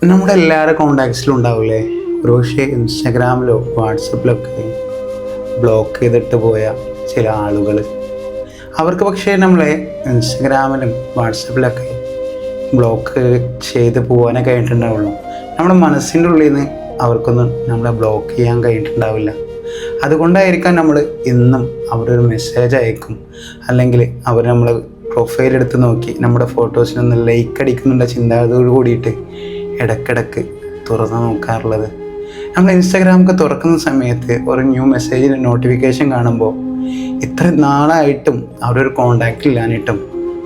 നമ്മുടെ എല്ലാവരുടെ കോണ്ടാക്ട്സിലും ഉണ്ടാവില്ലേ, ഒരുപക്ഷെ ഇൻസ്റ്റാഗ്രാമിലോ വാട്സപ്പിലൊക്കെ ബ്ലോക്ക് ചെയ്തിട്ട് പോയ ചില ആളുകൾ. അവർക്ക് പക്ഷേ നമ്മളെ ഇൻസ്റ്റാഗ്രാമിലും വാട്സപ്പിലൊക്കെ ബ്ലോക്ക് ചെയ്ത് പോകാനേ കഴിഞ്ഞിട്ടുണ്ടാവുള്ളൂ. നമ്മുടെ മനസ്സിൻ്റെ ഉള്ളിൽ നിന്ന് അവർക്കൊന്നും നമ്മളെ ബ്ലോക്ക് ചെയ്യാൻ കഴിഞ്ഞിട്ടുണ്ടാവില്ല. അതുകൊണ്ടായിരിക്കാം നമ്മൾ ഇന്നും അവരൊരു മെസ്സേജ് അയക്കും, അല്ലെങ്കിൽ അവർ നമ്മൾ പ്രൊഫൈൽ എടുത്ത് നോക്കി നമ്മുടെ ഫോട്ടോസിനൊന്ന് ലൈക്ക് അടിക്കുന്നുള്ള ചിന്താഗതിയോട് കൂടിയിട്ട് ഇടയ്ക്കിടയ്ക്ക് തുറന്നു നോക്കാറുള്ളത്. നമ്മൾ ഇൻസ്റ്റാഗ്രാമൊക്കെ തുറക്കുന്ന സമയത്ത് ഒരു ന്യൂ മെസ്സേജിന് നോട്ടിഫിക്കേഷൻ കാണുമ്പോൾ ഇത്ര നാളായിട്ടും അവരൊരു കോണ്ടാക്റ്റ് ഇല്ലാഞ്ഞിട്ടും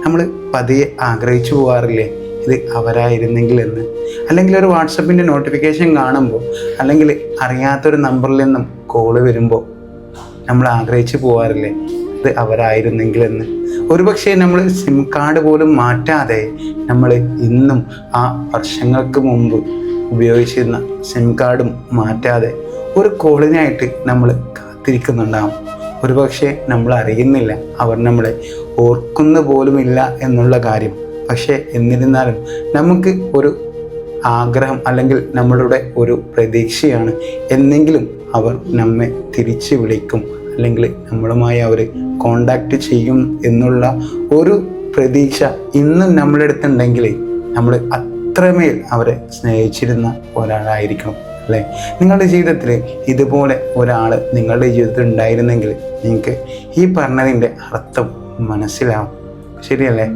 നമ്മൾ പതിയെ ആഗ്രഹിച്ചു പോകാറില്ലേ, ഇത് അവരായിരുന്നെങ്കിൽ എന്ന്. അല്ലെങ്കിൽ ഒരു വാട്സപ്പിൻ്റെ നോട്ടിഫിക്കേഷൻ കാണുമ്പോൾ, അല്ലെങ്കിൽ അറിയാത്തൊരു നമ്പറിൽ നിന്നും കോള് വരുമ്പോൾ നമ്മൾ ആഗ്രഹിച്ചു പോകാറില്ലേ, ഇത് അവരായിരുന്നെങ്കിൽ എന്ന്. ഒരുപക്ഷെ നമ്മൾ സിം കാർഡ് പോലും മാറ്റാതെ നമ്മൾ ഇന്നും ആ വർഷങ്ങൾക്ക് മുമ്പ് ഉപയോഗിച്ചിരുന്ന സിം കാർഡും മാറ്റാതെ ഒരു കോളിനായിട്ട് നമ്മൾ കാത്തിരിക്കുന്നുണ്ടാകും. ഒരുപക്ഷെ നമ്മൾ അറിയുന്നില്ല, അവർ നമ്മളെ ഓർക്കുന്ന പോലുമില്ല എന്നുള്ള കാര്യം. പക്ഷേ എന്നിരുന്നാലും നമുക്ക് ഒരു ആഗ്രഹം, അല്ലെങ്കിൽ നമ്മളുടെ ഒരു പ്രതീക്ഷയാണ്, എന്നെങ്കിലും അവർ നമ്മെ തിരിച്ച് വിളിക്കും, അല്ലെങ്കിൽ നമ്മളുമായി അവർ കോണ്ടാക്റ്റ് ചെയ്യും എന്നുള്ള ഒരു പ്രതീക്ഷ ഇന്നും നമ്മുടെ അടുത്തുണ്ടെങ്കിൽ നമ്മൾ അത്രമേൽ അവരെ സ്നേഹിച്ചിരുന്ന ഒരാളായിരിക്കണം, അല്ലേ? നിങ്ങളുടെ ജീവിതത്തിൽ ഇതുപോലെ ഒരാൾ നിങ്ങളുടെ ജീവിതത്തിൽ ഉണ്ടായിരുന്നെങ്കിൽ നിങ്ങൾക്ക് ഈ പറഞ്ഞതിൻ്റെ അർത്ഥം മനസ്സിലാവും. ശരിയല്ലേ?